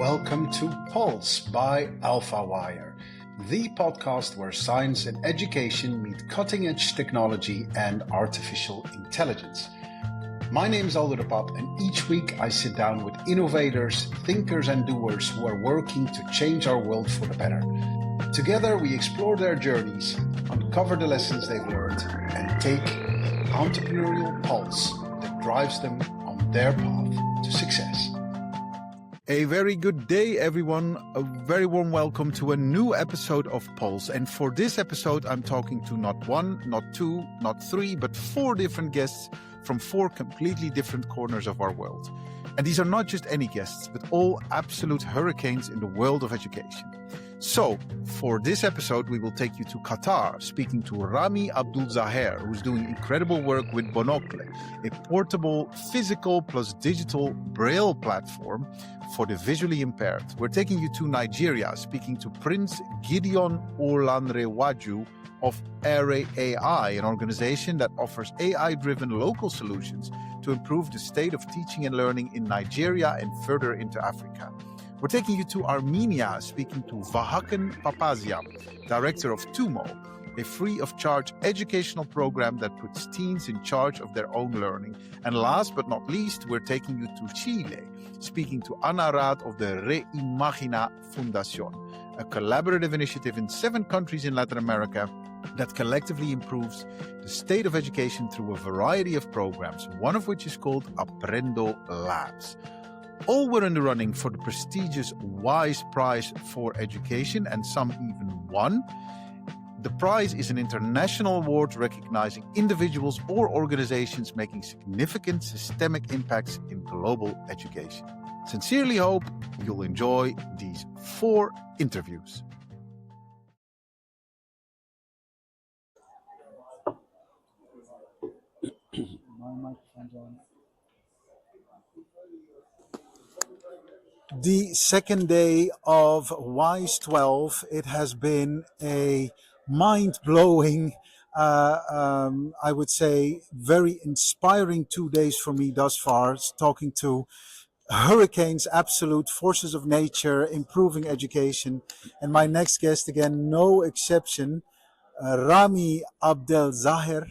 welcome to Pulse by AlphaWire, the podcast where science and education meet cutting-edge technology and artificial intelligence. My name is Aldo and each week I sit down with innovators, thinkers and doers who are working to change our world for the better. Together we explore their journeys, uncover the lessons they've learned, and take the entrepreneurial pulse that drives them on their path to success. A very good day, everyone. A very warm welcome to a new episode of Pulse. And for this episode, I'm talking to not one, not two, not three, but four different guests from four completely different corners of our world. And these are not just any guests, but all absolute hurricanes in the world of education. So, for this episode, we will take you to Qatar, speaking to Ramy Abdulzaher, who's doing incredible work with Bonocle, a portable physical plus digital Braille platform for the visually impaired. We're taking you to Nigeria, speaking to Prince Gideon Olanrewaju of AREAi, an organization that offers AI-driven local solutions to improve the state of teaching and learning in Nigeria and further into Africa. We're taking you to Armenia, speaking to Vahakn Papazian, director of Tumo, a free-of-charge educational program that puts teens in charge of their own learning. And last but not least, we're taking you to Chile, speaking to Ana Raad of the Reimagina Fundación, a collaborative initiative in 7 countries in Latin America that collectively improves the state of education through a variety of programs, one of which is called Aprendo Labs. All were in the running for the prestigious WISE Prize for Education, and some even won. The prize is an international award recognizing individuals or organizations making significant systemic impacts in global education. Sincerely hope you'll enjoy these 4 interviews. The second day of WISE 12, it has been a mind-blowing, I would say, very inspiring 2 days for me thus far, talking to hurricanes, absolute forces of nature, improving education. And my next guest, again, no exception, Ramy Abdulzaher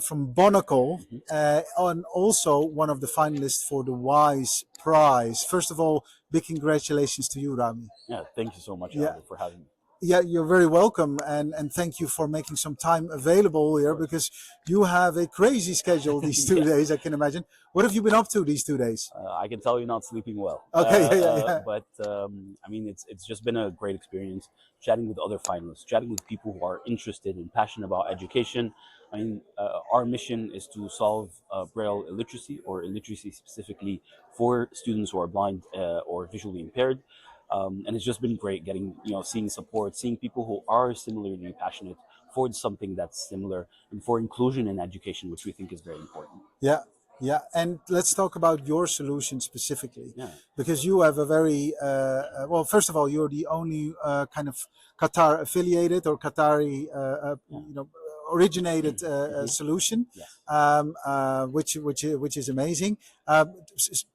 from Bonocle, and also one of the finalists for the WISE Prize. First of all, big congratulations to you, Ramy. Yeah, thank you so much, Aldo, for having me. Yeah, you're very welcome, and thank you for making some time available here, because you have a crazy schedule these 2 days, I can imagine. What have you been up to these 2 days? I can tell you're not sleeping well. Okay, But I mean, it's just been a great experience chatting with other finalists, chatting with people who are interested and passionate about education. I mean, our mission is to solve Braille illiteracy, or illiteracy specifically for students who are blind or visually impaired. And it's just been great getting, seeing support, seeing people who are similarly passionate for something that's similar, and for inclusion in education, which we think is very important. Yeah. And let's talk about your solution specifically, because you have a very, well, first of all, you're the only kind of Qatar affiliated or Qatari, originated solution, which is amazing.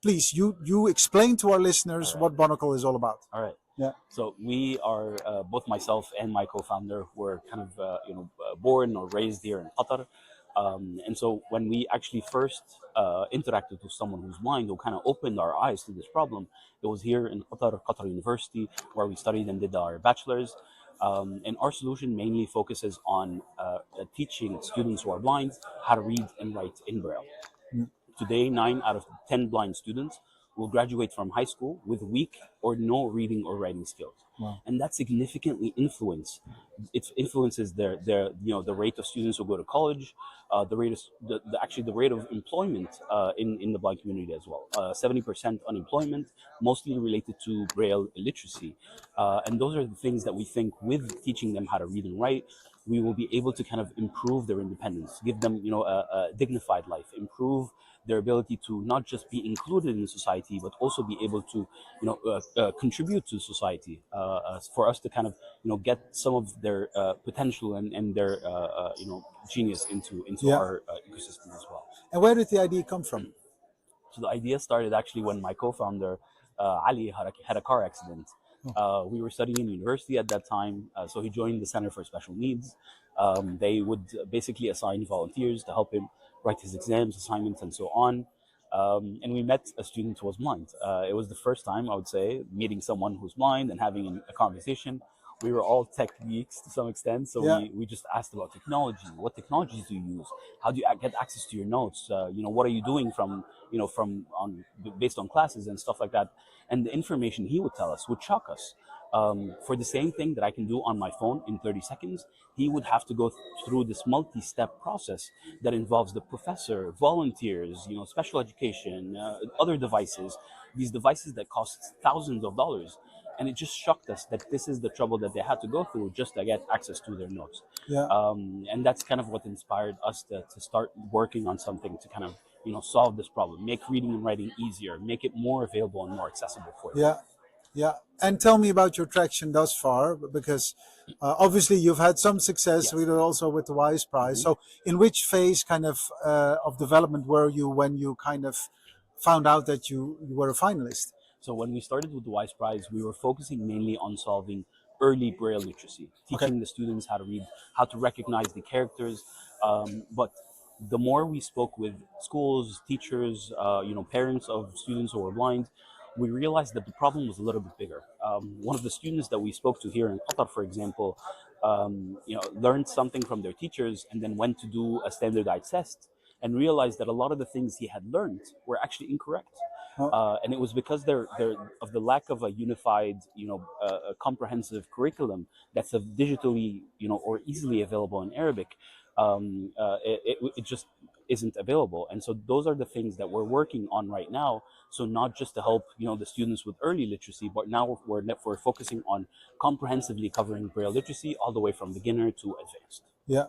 Please, you explain to our listeners what Bonocle is all about. All right. Yeah. So we are both myself and my co-founder were kind of born or raised here in Qatar, and so when we actually first interacted with someone who's blind, who kind of opened our eyes to this problem, it was here in Qatar University, where we studied and did our bachelor's. And our solution mainly focuses on teaching students who are blind how to read and write in Braille. Today, 9 out of 10 blind students will graduate from high school with weak or no reading or writing skills. Wow. And that significantly influences the rate of students who go to college, the rate of employment in the blind community as well. 70% unemployment, mostly related to Braille illiteracy. And those are the things that we think, with teaching them how to read and write, we will be able to kind of improve their independence, give them, a dignified life, improve their ability to not just be included in society, but also be able to, contribute to society. For us to kind of, get some of their potential and their, genius into our ecosystem as well. And where did the idea come from? So the idea started actually when my co-founder Ali had a car accident. We were studying in university at that time, so he joined the Center for Special Needs. They would basically assign volunteers to help him write his exams, assignments, and so on. And we met a student who was blind. It was the first time, I would say, meeting someone who's blind and having a conversation. We were all tech geeks to some extent, so we just asked about technology. What technologies do you use? How do you get access to your notes? What are you doing based on classes and stuff like that? And the information he would tell us would shock us. For the same thing that I can do on my phone in 30 seconds, he would have to go through this multi-step process that involves the professor, volunteers, special education, other devices, these devices that cost thousands of dollars. And it just shocked us that this is the trouble that they had to go through just to get access to their notes. And that's kind of what inspired us to start working on something to kind of solve this problem, make reading and writing easier, make it more available and more accessible for them. Yeah. And tell me about your traction thus far, because obviously you've had some success with also with the WISE Prize. So in which phase kind of development were you when you kind of found out that you were a finalist? So when we started with the WISE Prize, we were focusing mainly on solving early Braille literacy, teaching the students how to read, how to recognize the characters. But the more we spoke with schools, teachers, parents of students who were blind, we realized that the problem was a little bit bigger. One of the students that we spoke to here in Qatar, for example, learned something from their teachers and then went to do a standardized test and realized that a lot of the things he had learned were actually incorrect. And it was because of the lack of a unified, comprehensive curriculum that's digitally, or easily available in Arabic. It just isn't available. And so those are the things that we're working on right now. So not just to help, the students with early literacy, but now we're focusing on comprehensively covering Braille literacy all the way from beginner to advanced. Yeah.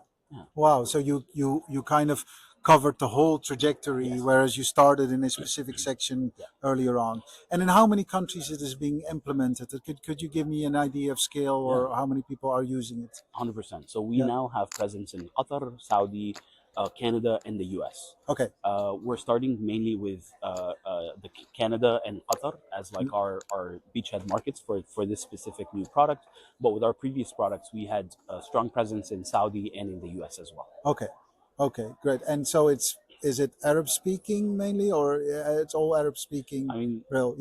Wow. So you kind of covered the whole trajectory, whereas you started in a specific section earlier on. And in how many countries it is being implemented? Could you give me an idea of scale or how many people are using it? 100%. So we now have presence in Qatar, Saudi, Canada, and the US. Okay. We're starting mainly with the Canada and Qatar as like our beachhead markets for this specific new product. But with our previous products, we had a strong presence in Saudi and in the US as well. Okay, great. And so is it Arab speaking mainly, or it's all Arab speaking? I mean, Braille?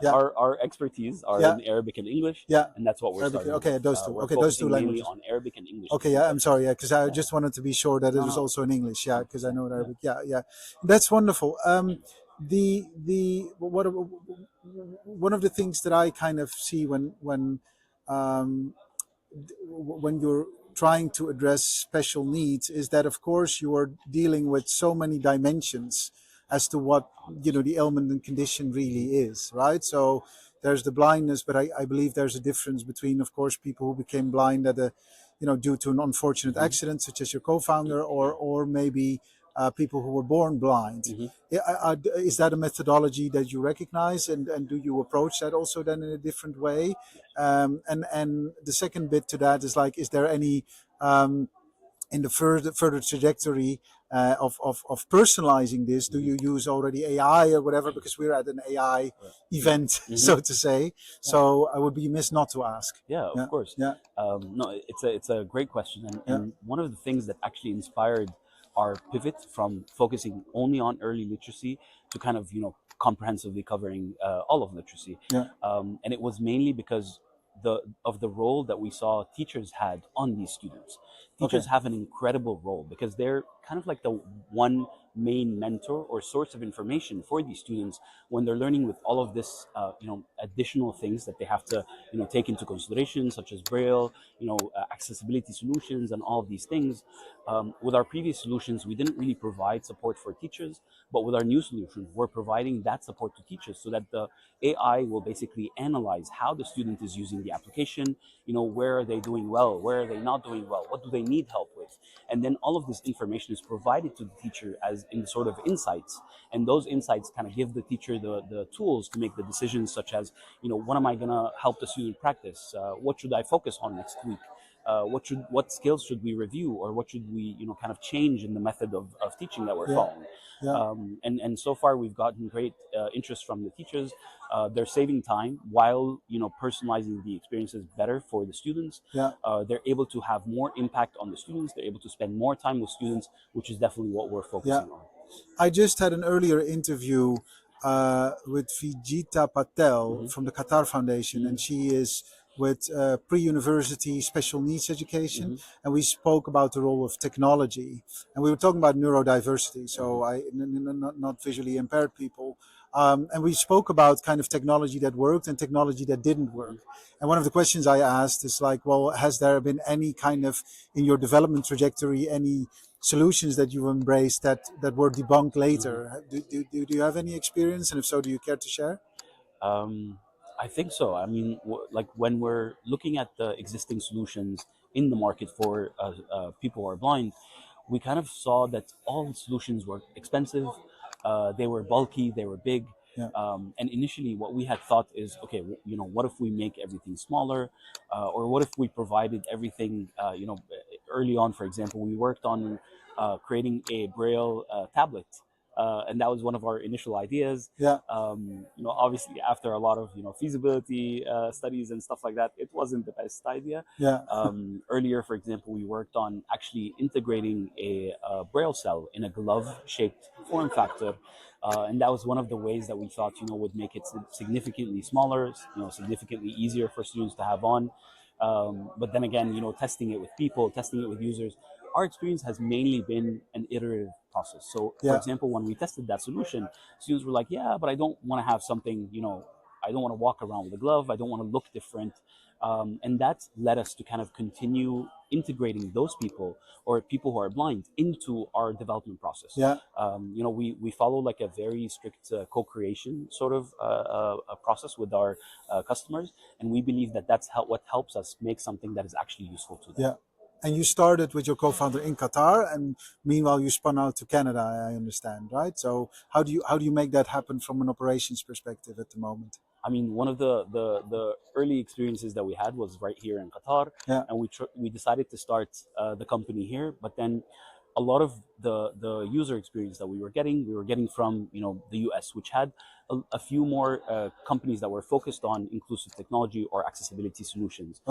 Our expertise are in Arabic and English, and that's what we're starting. Okay, those two. Okay, those two languages. Mainly on Arabic and English. Okay, I'm sorry, because I just wanted to be sure that it was also in English. Because I know in Arabic. That's wonderful. One of the things that I kind of see when you're trying to address special needs is that, of course, you are dealing with so many dimensions as to what the ailment and condition really is, right? So there's the blindness, but I believe there's a difference between, of course, people who became blind due to an unfortunate accident, such as your co-founder, or maybe people who were born blind. Is that a methodology that you recognize, and do you approach that also then in a different way? And the second bit to that is like, is there any in the further trajectory of personalizing this? Do you use already AI or whatever? Because we're at an AI event, so to say. So I would be remiss not to ask. Of course. No, it's a great question, and one of the things that actually inspired our pivot from focusing only on early literacy to kind of comprehensively covering all of literacy, and it was mainly because of the role that we saw teachers had on these students. Teachers have an incredible role because they're kind of like the one main mentor or source of information for these students when they're learning with all of this additional things that they have to take into consideration, such as Braille, accessibility solutions and all of these things. With our previous solutions, we didn't really provide support for teachers, but with our new solution, we're providing that support to teachers so that the AI will basically analyze how the student is using the application, where are they doing well, where are they not doing well, what do they need help with, and then all of this information is provided to the teacher as in sort of insights, and those insights kind of give the teacher the tools to make the decisions, such as what am I going to help the student practice, what should I focus on next week, what skills should we review, or what should we kind of change in the method of teaching that we're following. And so far we've gotten great interest from the teachers. They're saving time while personalizing the experiences better for the students. They're able to have more impact on the students. They're able to spend more time with students, which is definitely what we're focusing on. I just had an earlier interview with Vijita Patel from the Qatar Foundation, and she is with pre-university special needs education, and we spoke about the role of technology, and we were talking about neurodiversity, so not visually impaired people, and we spoke about kind of technology that worked and technology that didn't work. And one of the questions I asked is like, well, has there been any kind of, in your development trajectory, any solutions that you've embraced that were debunked later? Do you have any experience, and if so, do you care to share? I think so. I mean, like when we're looking at the existing solutions in the market for people who are blind, we kind of saw that all solutions were expensive. They were bulky. They were big. And initially, what we had thought is, okay, what if we make everything smaller, or what if we provided everything? Early on, for example, we worked on creating a Braille tablet. And that was one of our initial ideas. Obviously, after a lot of feasibility studies and stuff like that, it wasn't the best idea. Earlier, for example, we worked on actually integrating a Braille cell in a glove-shaped form factor, and that was one of the ways that we thought would make it significantly smaller, significantly easier for students to have on. But then again, testing it with people, testing it with users, our experience has mainly been an iterative process. So, for example, when we tested that solution, students were like, yeah, but I don't want to have something, I don't want to walk around with a glove. I don't want to look different. And that led us to kind of continue integrating those people, or people who are blind, into our development process. We follow like a very strict co-creation sort of a process with our customers. And we believe that that's what helps us make something that is actually useful to them. And you started with your co-founder in Qatar, and meanwhile you spun out to Canada, I understand, right? So how do you make that happen from an operations perspective at the moment? I mean, one of the early experiences that we had was right here in Qatar, and we decided to start the company here. But then a lot of the user experience that we were getting from the US, which had a few more companies that were focused on inclusive technology or accessibility solutions.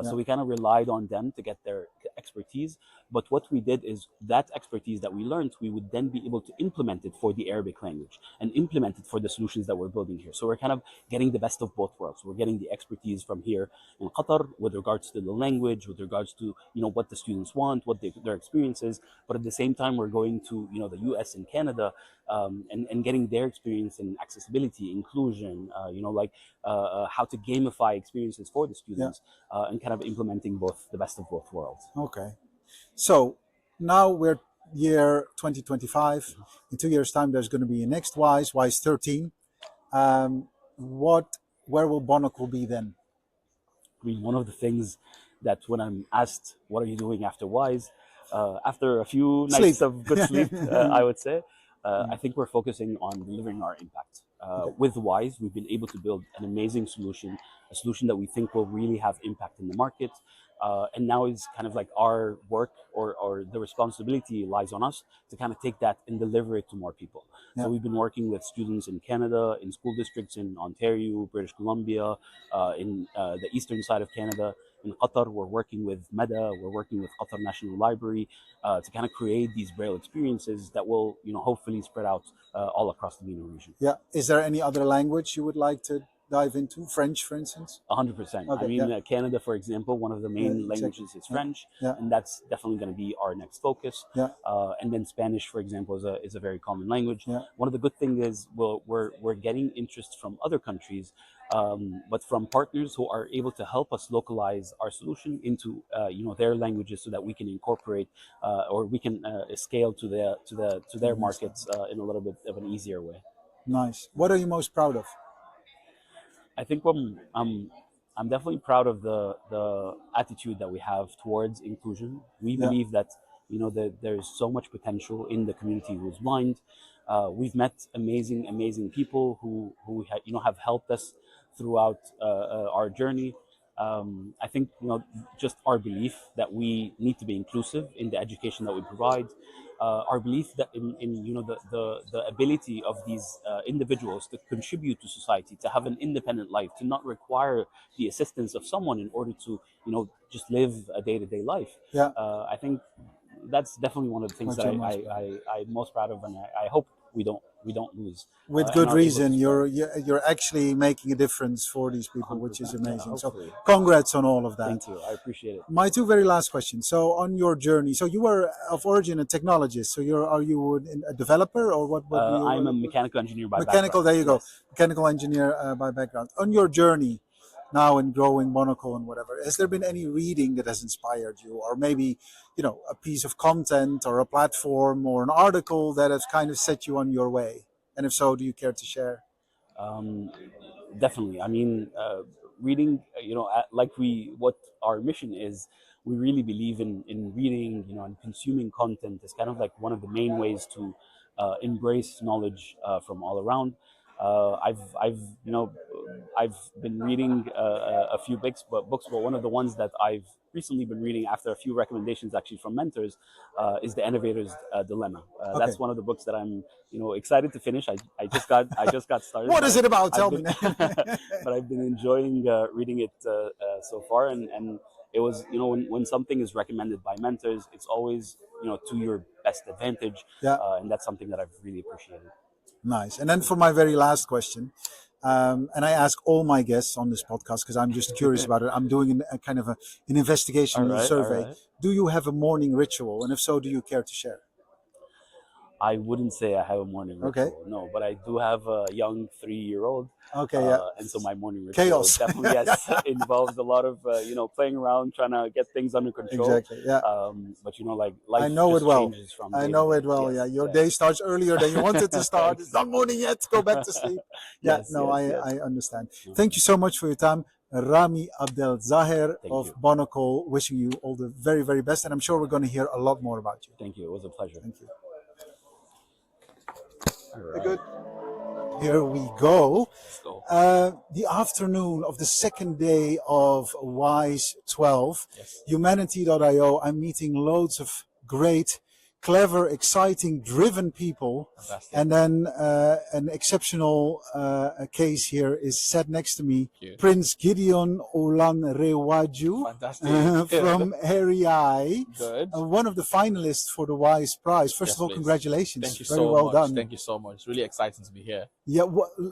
So we kind of relied on them to get their expertise. But what we did is that expertise that we learned, we would then be able to implement it for the Arabic language and implement it for the solutions that we're building here. So we're kind of getting the best of both worlds. We're getting the expertise from here in Qatar with regards to the language, with regards to what the students want, what their experience is. But at the same time, we're going to the US and Canada, and getting their experience in accessibility, inclusion, how to gamify experiences for the students, and kind of implementing the best of both worlds. Okay. So now we're year 2025. In 2 years' time, there's going to be a next WISE 13. Where will Bonocle be then? I mean, one of the things that when I'm asked, what are you doing after WISE? After a few nights of good sleep, I would say, I think we're focusing on delivering our impact. With WISE, we've been able to build an amazing solution, a solution that we think will really have impact in the market. And now is kind of like our work, or the responsibility lies on us to kind of take that and deliver it to more people. So we've been working with students in Canada, in school districts in Ontario, British Columbia, in the eastern side of Canada. In Qatar, we're working with MEDA, we're working with Qatar National Library to kind of create these Braille experiences that will, hopefully spread out all across the MENA region. Is there any other language you would like to dive into? French, for instance? 100%. I mean, Canada, for example, one of the main languages is French, and that's definitely going to be our next focus. And then Spanish, for example, is a very common language. One of the good things is we're getting interest from other countries, but from partners who are able to help us localize our solution into their languages, so that we can incorporate or we can scale to their markets in a little bit of an easier way. Nice. What are you most proud of? I think I'm definitely proud of the attitude that we have towards inclusion. We believe that that there's so much potential in the community who's blind. We've met amazing people who have helped us throughout our journey. I think just our belief that we need to be inclusive in the education that we provide, our belief that in the ability of these individuals to contribute to society, to have an independent life, to not require the assistance of someone in order to just live a day-to-day life. Yeah. I think that's definitely one of the things What that you're most proud of. I'm most proud of, and I hope we don't lose. With And good are able to reason, spread. you're actually making a difference for these people, which is 100%. Yeah, amazing. So, hopefully. congrats on all of that. Thank you. I appreciate it. My two very last questions. So, on your journey, so you were of origin a technologist. So, are you a developer or what? What do you? I'm a mechanical engineer by Mechanical. background. There you go. Yes. Mechanical engineer by background. On your journey now in growing Bonocle and whatever, has there been any reading that has inspired you, or maybe a piece of content or a platform or an article that has kind of set you on your way? And if so, do you care to share? Definitely. I mean, reading. What our mission is. We really believe in reading, and consuming content is kind of like one of the main ways to embrace knowledge from all around. I've been reading a few books, but one of the ones that I've recently been reading after a few recommendations actually from mentors is The Innovator's Dilemma. Okay. That's one of the books that I'm excited to finish. I just got started. What is it about? Tell me now. But I've been enjoying reading it so far, and it was when something is recommended by mentors, it's always to your best advantage. Yeah. And that's something that I've really appreciated. Nice. And then for my very last question, and I ask all my guests on this podcast because I'm just curious about it. I'm doing a kind of an investigation, All right, survey. all right. Do you have a morning ritual? And if so, do you care to share? I wouldn't say I have a morning ritual, Okay. no, but I do have a young 3-year-old. Okay, yeah. And so my morning ritual Chaos. definitely involves a lot of playing around, trying to get things under control. Exactly, yeah. But life I know just it well. changes from I day know to it day. well. Yes, Yeah, your yes. day starts earlier than you wanted to start. It's not morning yet. Go back to sleep. Yeah, Yes, no, yes, yes. I understand. Thank you so much for your time. Ramy Abdulzaher of you. Bonocle, wishing you all the very, very best. And I'm sure we're going to hear a lot more about you. Thank you. It was a pleasure. Thank you. All right. Good. Here we go. Let's go. The afternoon of the second day of WISE 12, Yes. Humanity.io. I'm meeting loads of great, clever, exciting, driven people. Fantastic. And then an exceptional case here is sat next to me, you. Prince Gideon Olanrewaju Fantastic. from AREAi. Good. One of the finalists for the WISE Prize. First Yes, of all, please. congratulations. Thank you Very so well much. done. Thank you so much. It's really exciting to be here. Yeah.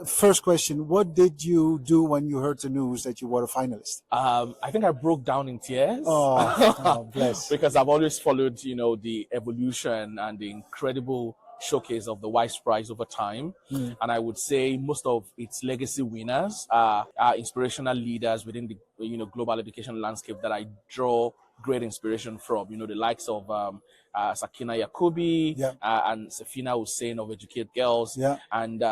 First question: what did you do when you heard the news that you were a finalist? I think I broke down in tears. Oh, bless. Because I've always followed, the evolution and the incredible showcase of the WISE Prize over time. And I would say most of its legacy winners are inspirational leaders within the global education landscape that I draw great inspiration from. The likes of Sakina Yakubi Yeah. and Safina Hussein of Educate Girls. Yeah. And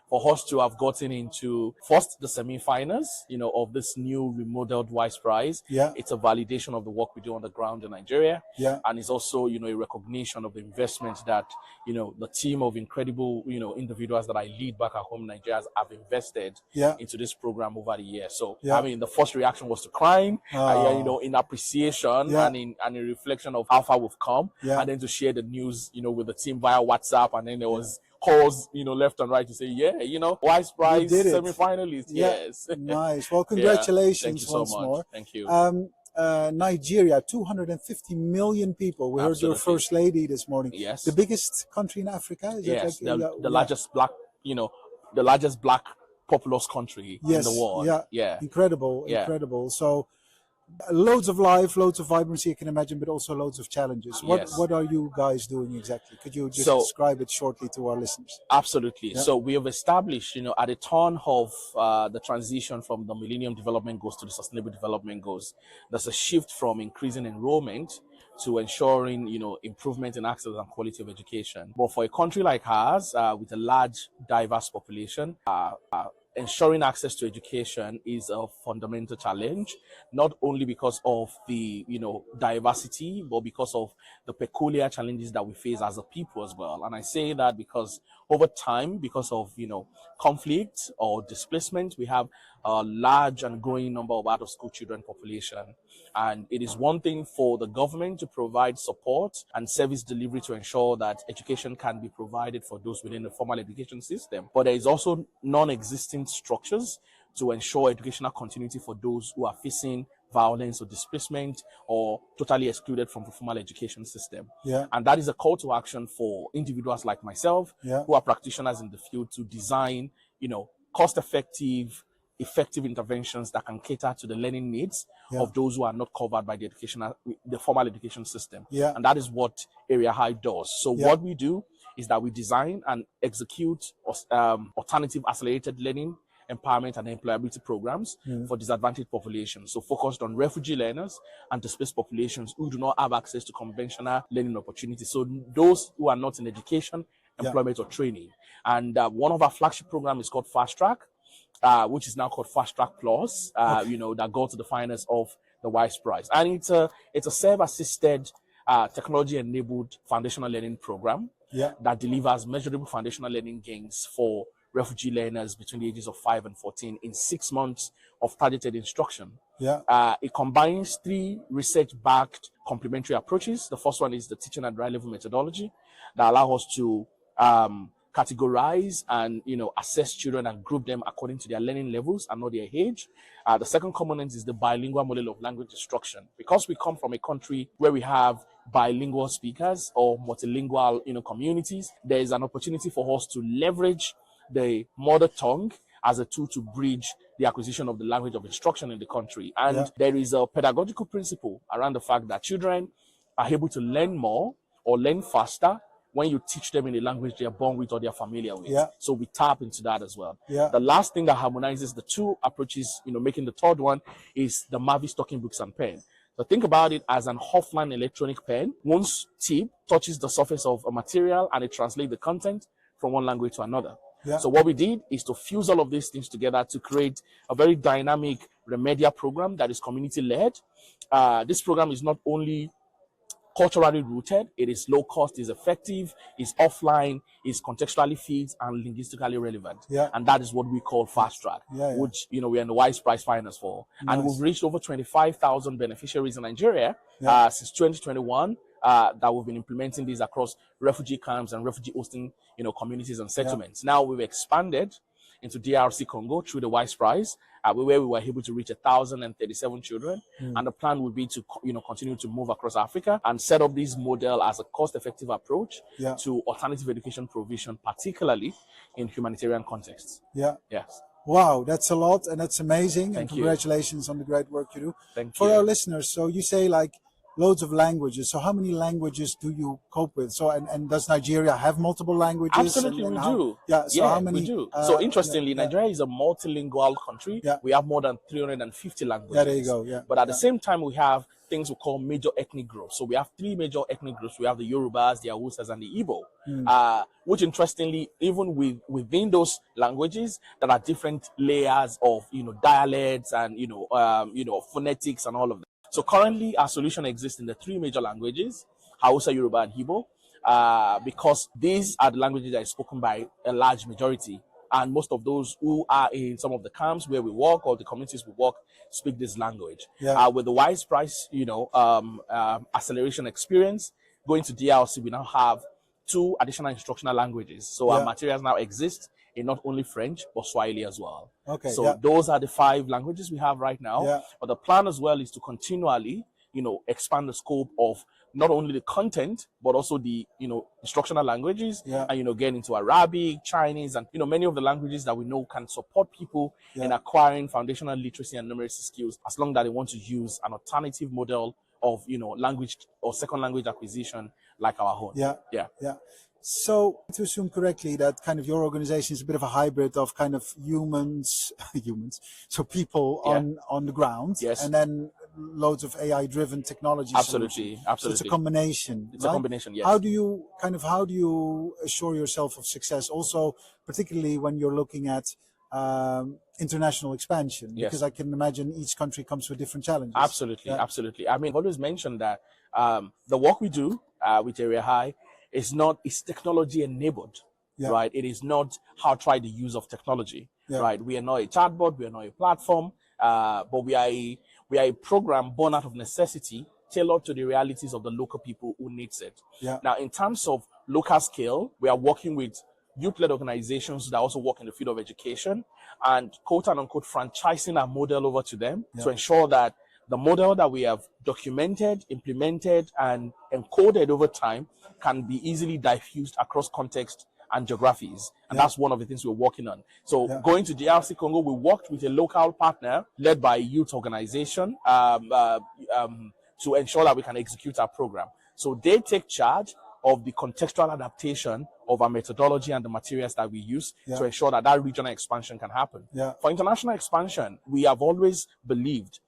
for us to have gotten into first the semi-finals, of this new remodeled WISE Prize. Yeah. It's a validation of the work we do on the ground in Nigeria. Yeah. And it's also, a recognition of the investment that, the team of incredible, individuals that I lead back at home in Nigeria have invested Yeah. into this program over the years. So, Yeah. I mean, the first reaction was to crying, in appreciation Yeah. and in reflection of how far we've come. Yeah. And then to share the news, with the team via WhatsApp. And then there was calls, left and right to say, WISE Prize did it. semi-finalist. Yeah. Yes. Nice. Well, Yeah. congratulations Thank you so once much. more. Thank you. Nigeria, 250 million people. We heard your Absolutely. first lady this morning. Yes. The biggest country in Africa? Is Yes, it like, the largest black, the largest black populous country in Yes. the world. Yeah. Yeah. Incredible. Yeah. Incredible. So, loads of life, loads of vibrancy, you can imagine, but also loads of challenges. Yes. What are you guys doing exactly? Could you just So- describe it shortly to our listeners? Absolutely. Yeah. So we have established, at the turn of the transition from the Millennium Development Goals to the Sustainable Development Goals, there's a shift from increasing enrollment to ensuring, improvement in access and quality of education. But for a country like ours, with a large, diverse population, ensuring access to education is a fundamental challenge, not only because of the diversity, but because of the peculiar challenges that we face as a people as well. And I say that because over time, because of, conflict or displacement, we have a large and growing number of out-of-school children population. And it is one thing for the government to provide support and service delivery to ensure that education can be provided for those within the formal education system. But there is also non-existent structures to ensure educational continuity for those who are facing violence or displacement or totally excluded from the formal education system. Yeah. And that is a call to action for individuals like myself, Yeah. who are practitioners in the field, to design, cost-effective, effective interventions that can cater to the learning needs of those who are not covered by the formal education system. Yeah. And that is what AREAi does. So what we do is that we design and execute alternative accelerated learning, empowerment and employability programs for disadvantaged populations. So focused on refugee learners and displaced populations who do not have access to conventional learning opportunities. So those who are not in education, employment or training. And one of our flagship programs is called Fast Track, which is now called Fast Track Plus, that got to the finals of the WISE Prize. And it's a self-assisted, technology-enabled foundational learning program that delivers measurable foundational learning gains for refugee learners between the ages of 5 and 14 in 6 months of targeted instruction. It combines 3 research-backed complementary approaches. The first one is the teaching at Braille level methodology that allows us to categorize and assess children and group them according to their learning levels and not their age. The second component is the bilingual model of language instruction. Because we come from a country where we have bilingual speakers or multilingual communities, there is an opportunity for us to leverage the mother tongue as a tool to bridge the acquisition of the language of instruction in the country. And there is a pedagogical principle around the fact that children are able to learn more or learn faster when you teach them in a language they are born with or they are familiar with. So we tap into that as well. The last thing that harmonizes the 2 approaches, making the third one, is the Mavis talking books and pen. So think about it as an offline electronic pen. One's tip touches the surface of a material and it translates the content from one language to another. So what we did is to fuse all of these things together to create a very dynamic remedial program that is community-led. This program is not only culturally rooted, it is low cost, is effective, is offline, is contextually fit and linguistically relevant. And that is what we call Fast Track, which we're in the WISE Prize finals for. And we've reached over 25,000 beneficiaries in Nigeria since 2021. That we've been implementing these across refugee camps and refugee hosting, communities and settlements. Now we've expanded into DRC Congo through the WISE Prize, where we were able to reach 1,037 children. And the plan would be to, continue to move across Africa and set up this model as a cost-effective approach to alternative education provision, particularly in humanitarian contexts. Yes. Wow, that's a lot and that's amazing. Thank and congratulations on the great work you do. Thank For you. our listeners, so you say loads of languages. So how many languages do you cope with? So and does Nigeria have multiple languages? Absolutely, we do. So how many? We do. So interestingly, Nigeria is a multilingual country. We have more than 350 languages. There you go. But at the same time, we have things we call major ethnic groups. So we have 3 major ethnic groups. We have the Yorubas, the Hausas, and the Igbo. Which interestingly, even within those languages, there are different layers of dialects and phonetics and all of that. So currently, our solution exists in the 3 major languages, Hausa, Yoruba, and Igbo, because these are the languages that are spoken by a large majority. And most of those who are in some of the camps where we work or the communities we work speak this language. With the WISE Prize, acceleration experience, going to DRC, we now have 2 additional instructional languages. So our materials now exist in not only French, but Swahili as well. So those are the 5 languages we have right now. But the plan as well is to continually, expand the scope of not only the content, but also the, instructional languages and, get into Arabic, Chinese, and, many of the languages that we know can support people in acquiring foundational literacy and numeracy skills, as long as they want to use an alternative model of, language or second language acquisition like our own. So to assume correctly that kind of your organization is a bit of a hybrid of kind of humans, so people on the ground, and then loads of AI-driven technology. Absolutely. So it's a combination. It's a combination. Yes. How do you assure yourself of success? Also, particularly when you're looking at international expansion, because I can imagine each country comes with different challenges. Absolutely. I mean, I've always mentioned that the work we do with AREAi is technology enabled. right? It is not how try the use of technology, right? We are not a chatbot, we are not a platform, but we are a program born out of necessity, tailored to the realities of the local people who needs it. Now, in terms of local scale, we are working with youth-led organizations that also work in the field of education and quote-unquote franchising our model over to them to ensure that the model that we have documented, implemented, and encoded over time can be easily diffused across context and geographies. And that's one of the things we're working on. So going to DRC Congo, we worked with a local partner led by a youth organization to ensure that we can execute our program. So they take charge of the contextual adaptation of our methodology and the materials that we use to ensure that that regional expansion can happen. For international expansion, we have always believed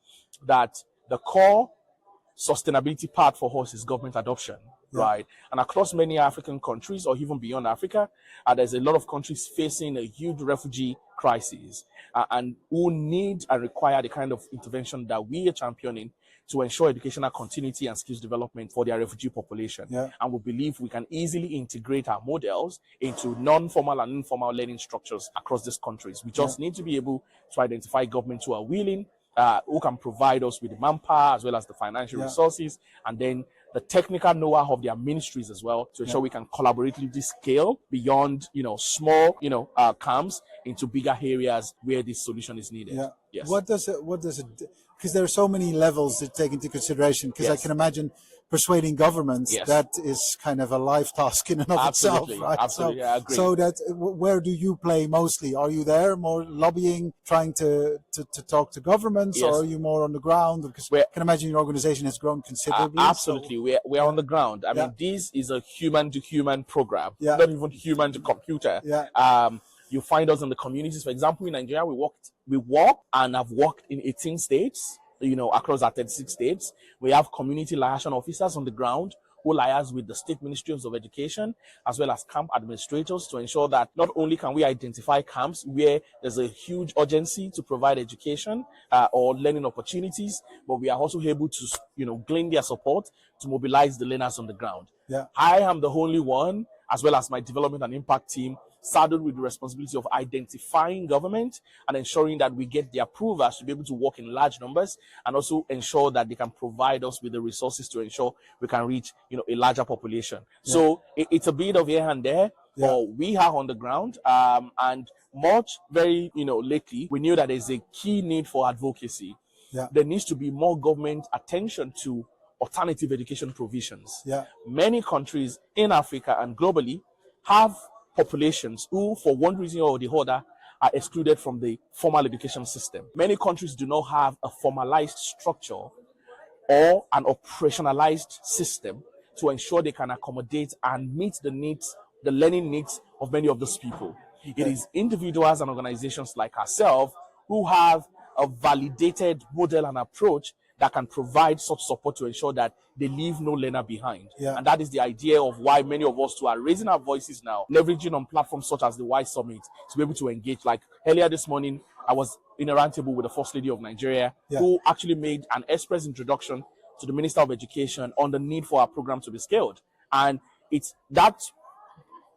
that the core sustainability part for us is government adoption, right? And across many African countries, or even beyond Africa, there's a lot of countries facing a huge refugee crisis and who need and require the kind of intervention that we are championing to ensure educational continuity and skills development for their refugee population. And we believe we can easily integrate our models into non-formal and informal learning structures across these countries. We just need to be able to identify governments who are willing, who can provide us with the manpower as well as the financial resources, and then the technical know-how of their ministries as well, to ensure we can collaboratively scale beyond, small, camps into bigger areas where this solution is needed. Yes. What does it, because there are so many levels to take into consideration, because I can imagine persuading governments, that is kind of a life task in and of itself, right? Absolutely, I agree. So that, where do you play mostly? Are you there more lobbying, trying to talk to governments, or are you more on the ground? Because I can imagine your organization has grown considerably. Absolutely, we're on the ground. I mean, this is a human-to-human program, not even human-to-computer. You find us in the communities. For example, in Nigeria, we work and have worked in 18 states, across our 36 states. We have community liaison officers on the ground who liaise with the state ministries of education, as well as camp administrators, to ensure that not only can we identify camps where there's a huge urgency to provide education or learning opportunities, but we are also able to, glean their support to mobilize the learners on the ground. I am the only one, as well as my development and impact team, saddled with the responsibility of identifying government and ensuring that we get the approvals to be able to work in large numbers, and also ensure that they can provide us with the resources to ensure we can reach, a larger population. So it's a bit of here and there, but we are on the ground. And very, lately, we knew that there's a key need for advocacy. There needs to be more government attention to alternative education provisions. Many countries in Africa and globally have populations who, for one reason or the other, are excluded from the formal education system. Many countries do not have a formalized structure or an operationalized system to ensure they can accommodate and meet the learning needs of many of those people. It is individuals and organizations like ourselves who have a validated model and approach that can provide such support to ensure that they leave no learner behind. And that is the idea of why many of us too are raising our voices now, leveraging on platforms such as the Y Summit to be able to engage. Like earlier this morning, I was in a roundtable with the First Lady of Nigeria, who actually made an express introduction to the Minister of Education on the need for our program to be scaled. And it's that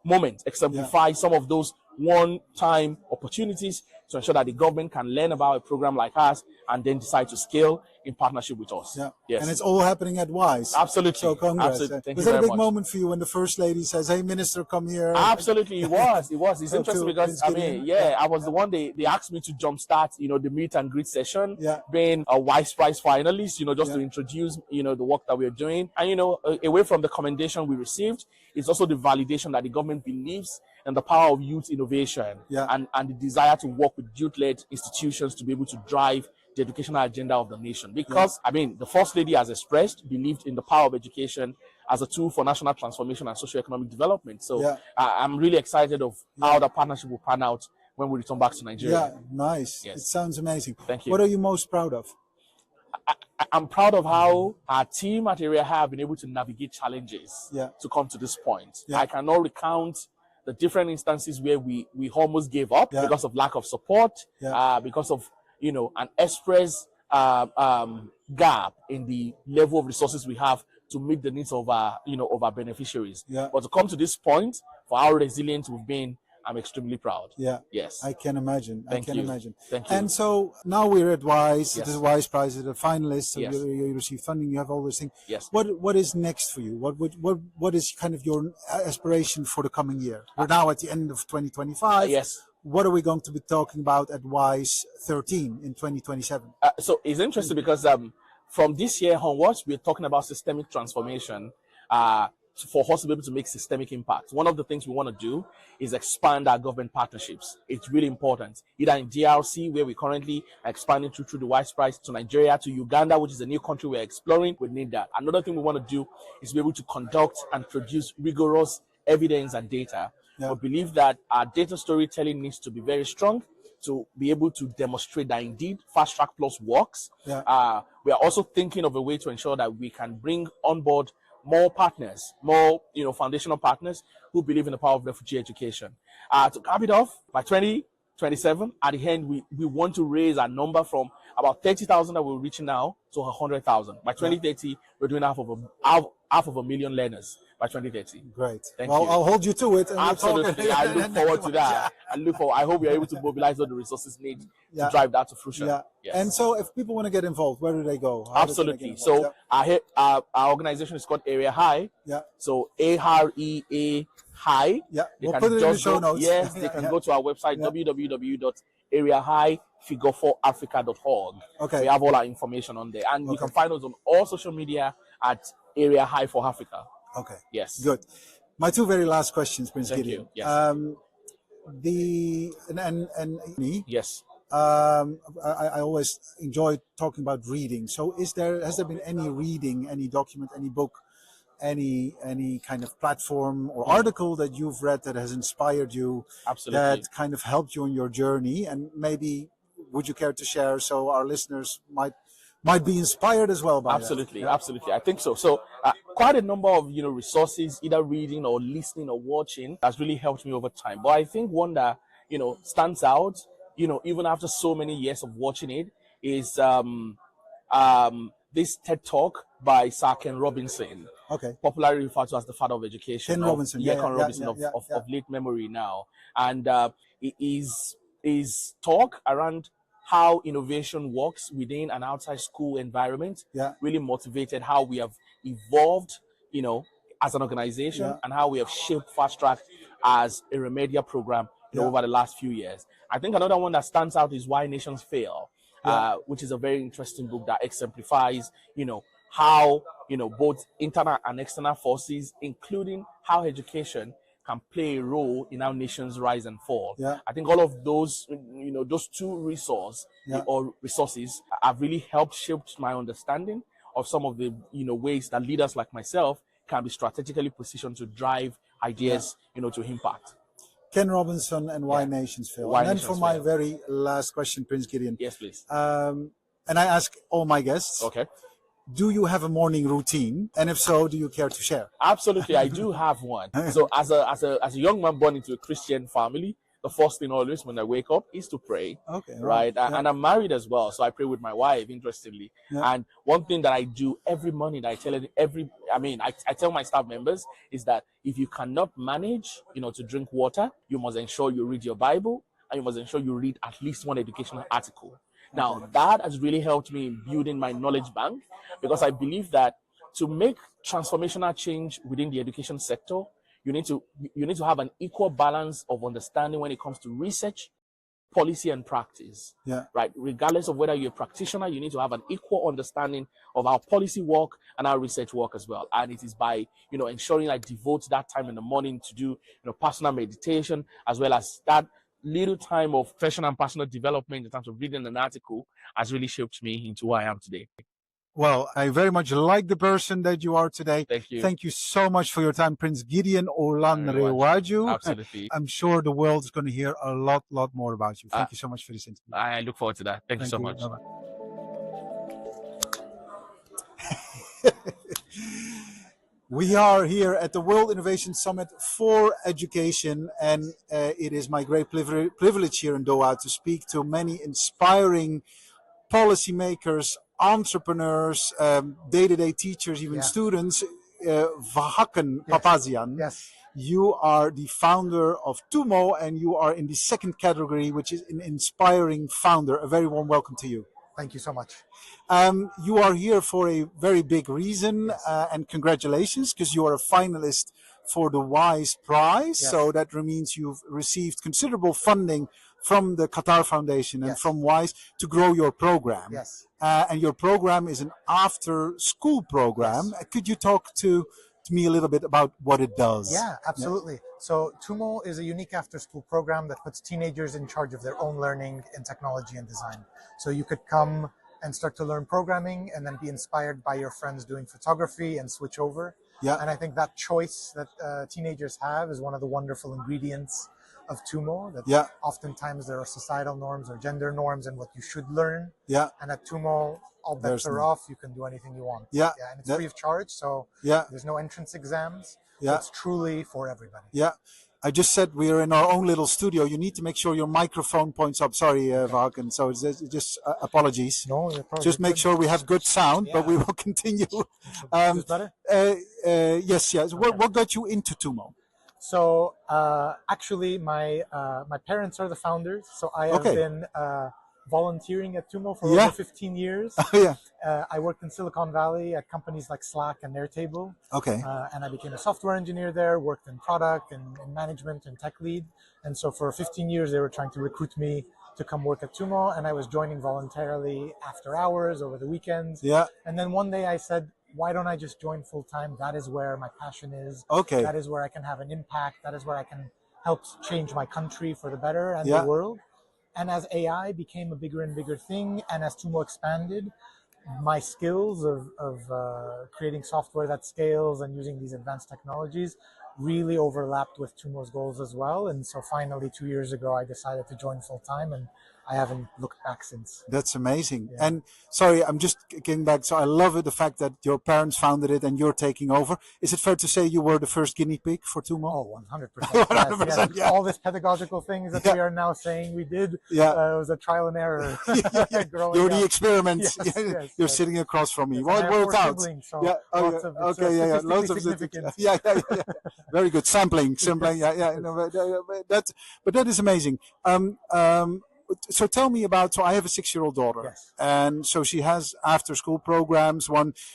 moment exemplifies some of those one-time opportunities to ensure that the government can learn about a program like ours and then decide to scale in partnership with us. Yes. And it's all happening at WISE. Absolutely. So congrats. Absolutely. Was that a big moment for you when the First Lady says, "Hey, Minister, come here"? Absolutely, it was. It's interesting because, I was the one they asked me to jumpstart, the meet and greet session, being a WISE Prize finalist, just to introduce, the work that we're doing. And, away from the commendation we received, it's also the validation that the government believes in the power of youth innovation and the desire to work with youth-led institutions to be able to drive the educational agenda of the nation. Because, the First Lady has expressed, believed in the power of education as a tool for national transformation and socio-economic development. So I'm really excited of how the partnership will pan out when we return back to Nigeria. Nice. Yes. It sounds amazing. Thank you. What are you most proud of? I'm proud of how our team at AREAi have been able to navigate challenges to come to this point. I cannot recount the different instances where we almost gave up because of lack of support, because of an express gap in the level of resources we have to meet the needs of our beneficiaries. But to come to this point, for how resilient we've been, I'm extremely proud. Yeah. Yes. I can imagine. Thank you. Imagine. Thank you. And so now we're at WISE, Yes. the WISE Prize, the finalists, so Yes. you receive funding, you have all those things. Yes. What is next for you? What is kind of your aspiration for the coming year? We're now at the end of 2025. Yes. What are we going to be talking about at WISE 13 in 2027? So it's interesting because from this year onwards, we're talking about systemic transformation for us to be able to make systemic impact. One of the things we want to do is expand our government partnerships. It's really important, either in DRC, where we currently are expanding through the WISE Prize, to Nigeria, to Uganda, which is a new country we're exploring. We need that. Another thing we want to do is be able to conduct and produce rigorous evidence and data. Yeah. We believe that our data storytelling needs to be very strong to be able to demonstrate that indeed Fast Track Plus works. Yeah. We are also thinking of a way to ensure that we can bring on board more partners, more foundational partners who believe in the power of refugee education. To cap it off, by 2027, at the end, we want to raise our number from about 30,000 that we're reaching now to 100,000. By 2030, we're doing half of a million learners by 2030. Great. Thank well, you. I'll hold you to it. Absolutely. I look forward to that. I hope we're able to mobilize all the resources needed to drive that to fruition. Yeah. Yes. And so if people want to get involved, where do they go? Absolutely. So our organization is called AREAi. Yeah. So AREAi. Yeah. They We'll can put it in the just show go, notes. yes, they can go to our website, www.areaifigure4africa.org. Okay. We have all our information on there. And you can find us on all social media at AREAi for Africa. Okay. Yes. Good. My two very last questions, Prince Thank Gideon. you. Yes. Yes. I always enjoy talking about reading. So has there been any reading, any document, any book, any kind of platform or article that you've read that has inspired you, Absolutely. that kind of helped you on your journey? And maybe would you care to share so our listeners might be inspired as well by Absolutely. that? Yeah. Absolutely. I think so. So quite a number of resources, either reading or listening or watching, has really helped me over time. But I think one that stands out, even after so many years of watching it, is this TED Talk by Sir Ken Robinson. Okay. Popularly referred to as the father of education. Ken Robinson. Ken Robinson of late memory now. And his talk around how innovation works within an outside school environment really motivated how we have evolved, as an organization, and how we have shaped Fast Track as a remedial program over the last few years. I think another one that stands out is Why Nations Fail, which is a very interesting book that exemplifies, how, both internal and external forces, including how education can play a role in how nations rise and fall. I think all of those, those two resources have really helped shape my understanding of some of the, ways that leaders like myself can be strategically positioned to drive ideas, to impact. Ken Robinson and Why Nations Fail. And then for my very last question, Prince Gideon. Yes, please. And I ask all my guests. Okay. Do you have a morning routine? And if so, do you care to share? Absolutely, I do have one. So as a young man born into a Christian family, the first thing always when I wake up is to pray. Okay. Right. And I'm married as well, so I pray with my wife, interestingly. And one thing that I do every morning, I tell my staff members, is that if you cannot manage, to drink water, you must ensure you read your Bible, and you must ensure you read at least one educational article. Now, that has really helped me in building my knowledge bank, because I believe that to make transformational change within the education sector, you need to have an equal balance of understanding when it comes to research, policy, and practice. Right? Regardless of whether you're a practitioner, you need to have an equal understanding of how policy work and how research work as well. And it is by ensuring I devote that time in the morning to do personal meditation, as well as that little time of professional and personal development in terms of reading an article, has really shaped me into who I am today. Well, I very much like the person that you are today. Thank you. Thank you so much for your time, Prince Gideon Olanrewaju. Absolutely. I'm sure the world is going to hear a lot more about you. Thank you so much for this interview. I look forward to that. Thank you so much. We are here at the World Innovation Summit for Education, and it is my great privilege here in Doha to speak to many inspiring policymakers, entrepreneurs, day-to-day teachers, even students. Vahakn Papazian You are the founder of Tumo, and you are in the second category, which is an inspiring founder. A very warm welcome to you. Thank you so much. You are here for a very big reason, Yes. and congratulations, because you are a finalist for the WISE Prize. Yes. So that means you've received considerable funding from the Qatar Foundation and Yes. from WISE to grow your program. Yes. And your program is an after-school program. Yes. Could you talk to me a little bit about what it does? Yeah, absolutely. So Tumo is a unique after-school program that puts teenagers in charge of their own learning in technology and design. So you could come and start to learn programming and then be inspired by your friends doing photography and switch over. Yeah. And I think that choice that teenagers have is one of the wonderful ingredients of Tumo. That Yeah. oftentimes there are societal norms or gender norms and what you should learn. Yeah. And at Tumo, all bets There's are no- off. You can do anything you want. Yeah. And it's That- free of charge. So Yeah. there's no entrance exams. Yeah. It's truly for everybody. Yeah. I just said we are in our own little studio. You need to make sure your microphone points up. Sorry, Vahakn. So it's just apologies. No, you're probably Just make good. sure we have good sound, but Yeah. we will continue. Is this better? Yes. What got you into Tumo? So actually, my parents are the founders. So I have Okay. been volunteering at Tumo for Yeah. over 15 years. Yeah. I worked in Silicon Valley at companies like Slack and Airtable. Okay. And I became a software engineer there, worked in product and in management and tech lead. And so for 15 years, they were trying to recruit me to come work at Tumo. And I was joining voluntarily after hours, over the weekends. Yeah. And then one day I said, why don't I just join full time? That is where my passion is. Okay. That is where I can have an impact. That is where I can help change my country for the better and Yeah. the world. And as AI became a bigger and bigger thing, and as Tumo expanded, my skills of creating software that scales and using these advanced technologies really overlapped with Tumo's goals as well. And so finally, 2 years ago, I decided to join full time, and I haven't looked back since. That's amazing. Yeah. And sorry, I'm just getting back. So I love it, the fact that your parents founded it and you're taking over. Is it fair to say you were the first guinea pig for Tumo? Oh, 100%. 100%, yeah. All this pedagogical things that Yeah. we are now saying we did Yeah. was a trial and error. growing You're the up. experiment. Yes, yes, You're yes. sitting across from me. Yes, Well, and I it have worked 4 out. siblings, so Yeah. Oh, lots yeah. of, it's, Okay. Yeah. Loads of significant. Yeah. Very good sampling. Yeah. No, but that is amazing. So tell me about. So I have a 6-year-old daughter, Yes. and so she has after-school programs.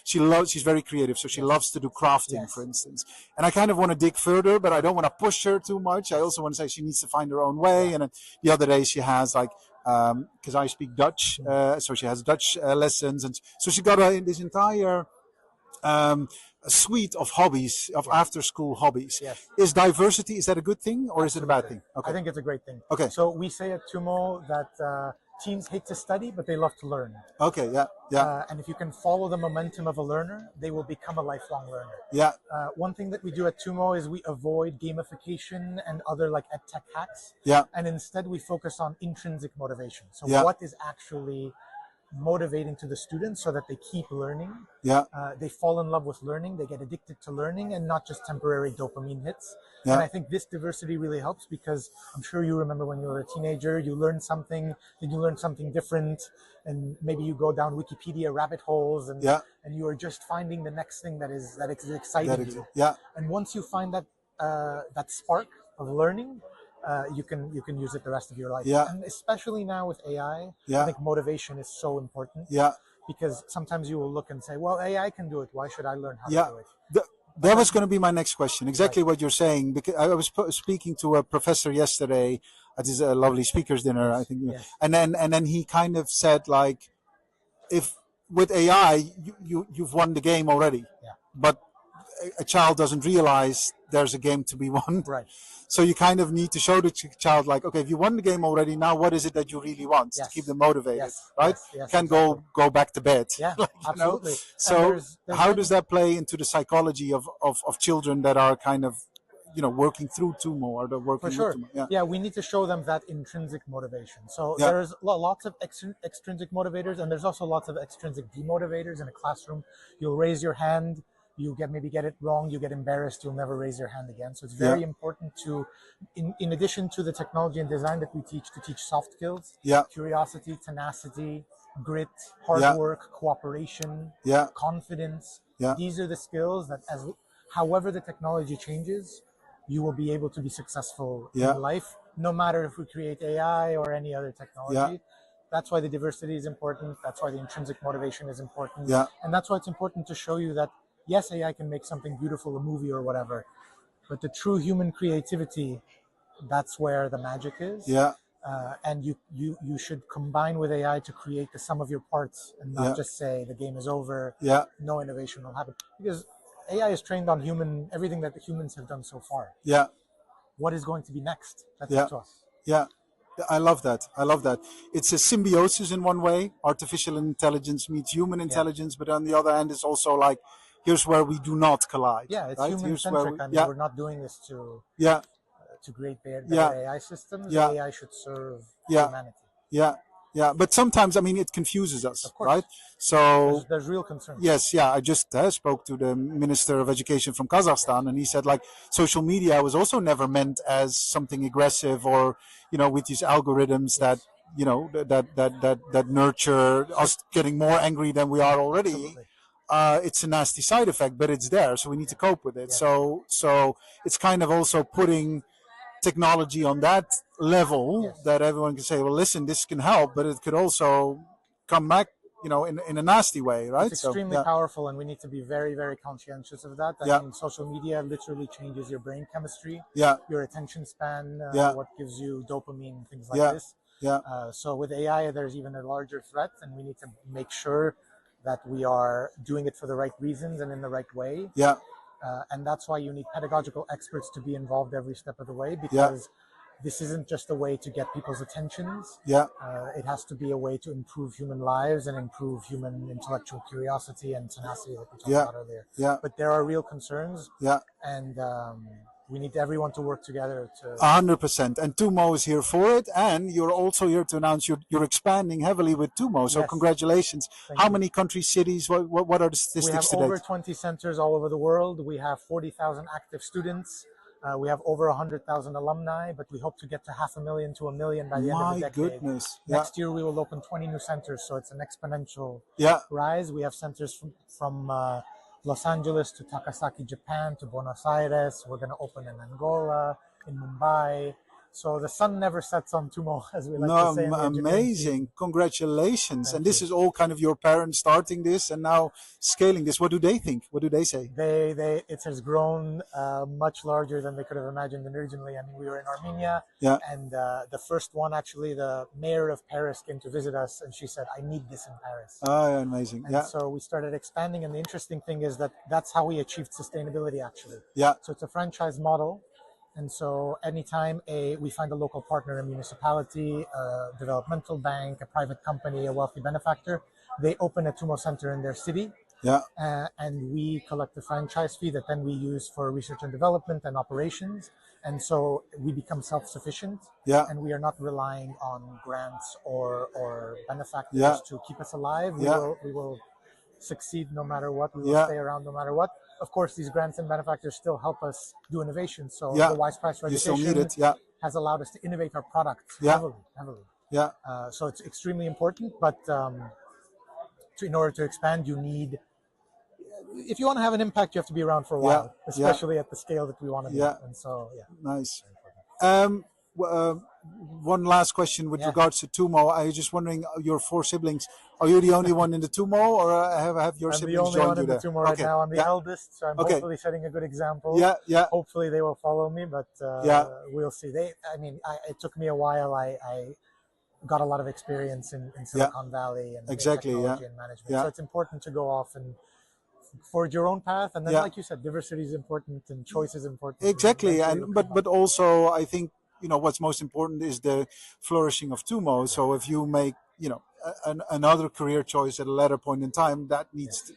She's very creative, so she loves to do crafting, Yes. for instance. And I kind of want to dig further, but I don't want to push her too much. I also want to say she needs to find her own way. And then the other day she has like, because I speak Dutch, so she has Dutch lessons, and so she got this entire a suite of hobbies, of after-school hobbies. Yes. Is diversity, is that a good thing or is it a bad thing? I think it's a great thing. Okay. So we say at Tumo that teens hate to study, but they love to learn. Okay, yeah. And if you can follow the momentum of a learner, they will become a lifelong learner. Yeah. One thing that we do at Tumo is we avoid gamification and other like ed tech hacks. Yeah. And instead we focus on intrinsic motivation. So Yeah. what is actually motivating to the students so that they keep learning. Yeah. They fall in love with learning. They get addicted to learning and not just temporary dopamine hits. Yeah. And I think this diversity really helps because I'm sure you remember when you were a teenager, you learned something, then you learned something different, and maybe you go down Wikipedia rabbit holes and Yeah. and you are just finding the next thing that is exciting you. Yeah. And once you find that that spark of learning, you can use it the rest of your life. Yeah. And especially now with AI, Yeah. I think motivation is so important. Yeah. Because sometimes you will look and say, well, AI can do it. Why should I learn how Yeah. to do it? That was going to be my next question. Exactly what you're saying. Because I was speaking to a professor yesterday at his lovely speakers dinner, I think. Yes. And then he kind of said like, if with AI you've won the game already, Yeah. but a child doesn't realize there's a game to be won. Right. So you kind of need to show the child like, okay, if you won the game already, now what is it that you really want to Yes. keep them motivated, Yes. right? Yes. Can't go back to bed. Yeah, Like, you know? absolutely. And So there's how many- does that play into the psychology of children that are kind of, working through Tumo or they're working For sure. with Tumo? Yeah, we need to show them that intrinsic motivation. So Yeah. there's lots of extrinsic motivators, and there's also lots of extrinsic demotivators in a classroom. You'll raise your hand, you maybe get it wrong, you get embarrassed, you'll never raise your hand again. So it's very important to, in addition to the technology and design that we teach, to teach soft skills, Yeah. curiosity, tenacity, grit, hard Yeah. work, cooperation, Yeah. confidence. Yeah. These are the skills that, however the technology changes, you will be able to be successful Yeah. in life, no matter if we create AI or any other technology. Yeah. That's why the diversity is important. That's why the intrinsic motivation is important. Yeah. And that's why it's important to show you that, yes, AI can make something beautiful, a movie or whatever, but the true human creativity, that's where the magic is. Yeah. And you should combine with AI to create the sum of your parts and not Yeah. just say the game is over, Yeah. no innovation will happen. Because AI is trained on everything that the humans have done so far. Yeah. What is going to be next? That's Yeah. up to us. Yeah. I love that. I love that. It's a symbiosis in one way. Artificial intelligence meets human intelligence, but on the other hand, it's also like, here's where we do not collide. Yeah, it's right? human-centric. I mean, we're not doing this to create better AI systems. Yeah. AI should serve Yeah. humanity. Yeah. Yeah. But sometimes, I mean, it confuses us, Of course. right? So there's real concern. yes, yeah. I just spoke to the Minister of Education from Kazakhstan, and he said like social media was also never meant as something aggressive or, you know, with these algorithms that, you know, that nurture us getting more angry than we are already. Absolutely. It's a nasty side effect, but it's there, so we need to cope with it. Yeah. So it's kind of also putting technology on that level that everyone can say, well, listen, this can help, but it could also come back, you know, in a nasty way, right? It's extremely powerful, and we need to be very, very conscientious of that. I mean, social media literally changes your brain chemistry, your attention span, what gives you dopamine, things like this. Yeah. So with AI, there's even a larger threat, and we need to make sure that we are doing it for the right reasons and in the right way. Yeah. And that's why you need pedagogical experts to be involved every step of the way, because this isn't just a way to get people's attentions. Yeah. It has to be a way to improve human lives and improve human intellectual curiosity and tenacity, like we talked about earlier. Yeah. But there are real concerns. Yeah. And we need everyone to work together to 100%. And Tumo is here for it. And you're also here to announce you're expanding heavily with Tumo. So congratulations. How many countries, cities? What are the statistics today? We have over 20 centers all over the world. We have 40,000 active students. We have over 100,000 alumni, but we hope to get to 500,000 to 1 million by the end of the decade. My goodness. Next year we will open 20 new centers, so it's an exponential rise. We have centers from Los Angeles to Takasaki, Japan, to Buenos Aires. We're going to open in Angola, in Mumbai. So the sun never sets on Tumo, as we like to say. Amazing. Congratulations. Thank you. This is all kind of your parents starting this and now scaling this. What do they think? What do they say? It has grown much larger than they could have imagined originally. I mean, we were in Armenia, and the first one, actually, the mayor of Paris came to visit us, and she said, I need this in Paris. Oh, amazing. And so we started expanding, and the interesting thing is that that's how we achieved sustainability, actually. Yeah. So it's a franchise model. And so anytime we find a local partner, a municipality, a developmental bank, a private company, a wealthy benefactor, they open a Tumo Center in their city. Yeah. And we collect the franchise fee that then we use for research and development and operations. And so we become self-sufficient. Yeah. And we are not relying on grants or benefactors to keep us alive. We will succeed no matter what. We will stay around no matter what. Of course, these grants and benefactors still help us do innovation. So the Wise Prize for Education has allowed us to innovate our products heavily. Yeah. So it's extremely important. But in order to expand, you need, if you want to have an impact, you have to be around for a while, especially at the scale that we want to be. And so, Nice. One last question with regards to Tumo. I was just wondering, your 4 siblings, are you the only one in the Tumo, or have your siblings joined you there? I'm the only one in the Tumo right now. I'm the eldest, so I'm hopefully setting a good example. Yeah. Hopefully they will follow me, but we'll see. It took me a while. I got a lot of experience in Silicon Valley and technology and management. So it's important to go off and forge your own path, and then like you said, diversity is important and choice is important. Exactly, but also I think, you know, what's most important is the flourishing of Tumo. So if you make, you know, another career choice at a later point in time, that needs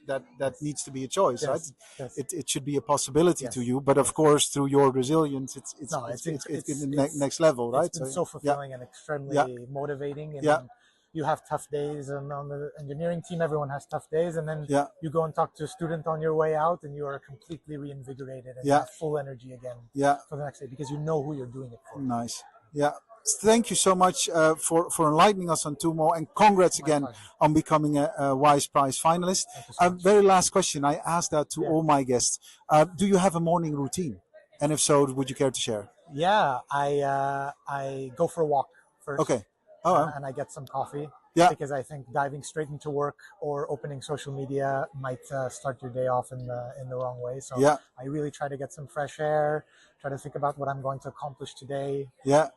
needs to be a choice, right? Yes. It should be a possibility to you, but of course through your resilience, it's in the next level, right? It's been so fulfilling and extremely motivating. And you have tough days, and on the engineering team, everyone has tough days, and then you go and talk to a student on your way out, and you are completely reinvigorated and you have full energy again for the next day, because you know who you're doing it for. Nice. Yeah. Thank you so much for enlightening us on Tumo, and congrats again on becoming a Wise Prize finalist. So very last question. I asked that to all my guests. Do you have a morning routine? And if so, would you care to share? Yeah, I go for a walk first. Okay. And I get some coffee. Yeah. Because I think diving straight into work or opening social media might start your day off in the wrong way. So yeah. I really try to get some fresh air, try to think about what I'm going to accomplish today. Yeah.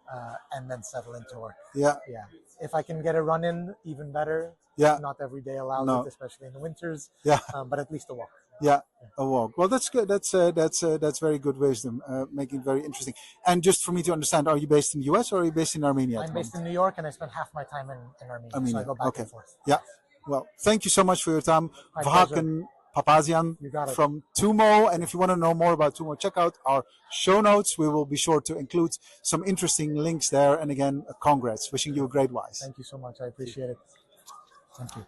And then settle into work. Yeah. Yeah. If I can get a run in, even better. Yeah. Not every day allows it, especially in the winters. Yeah. But at least a walk. Yeah. A walk. Well, that's good. That's very good wisdom, making it very interesting. And just for me to understand, are you based in the US or are you based in Armenia? I'm based in New York, and I spend half my time in Armenia. So I go back and forth. Yeah. Well, thank you so much for your time. Vahakn Papazian from Tumo. And if you want to know more about Tumo, check out our show notes. We will be sure to include some interesting links there. And again, congrats. Wishing you a great WISE. Thank you so much. I appreciate it. Thank you.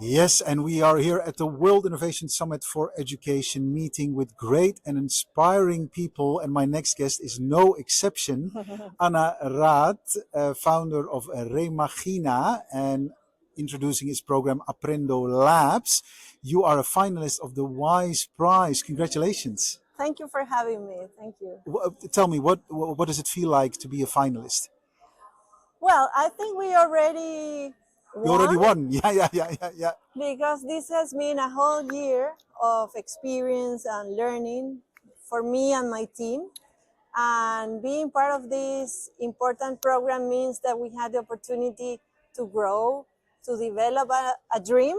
Yes, and we are here at the World Innovation Summit for Education, meeting with great and inspiring people. And my next guest is no exception. Anna Raad, founder of Remagina, and introducing his program Aprendo Labs. You are a finalist of the WISE Prize. Congratulations. Thank you for having me. Thank you. Tell me, what does it feel like to be a finalist? Well, I think we already won. You already won. Yeah. Because this has been a whole year of experience and learning for me and my team. And being part of this important program means that we had the opportunity to grow, to develop a dream,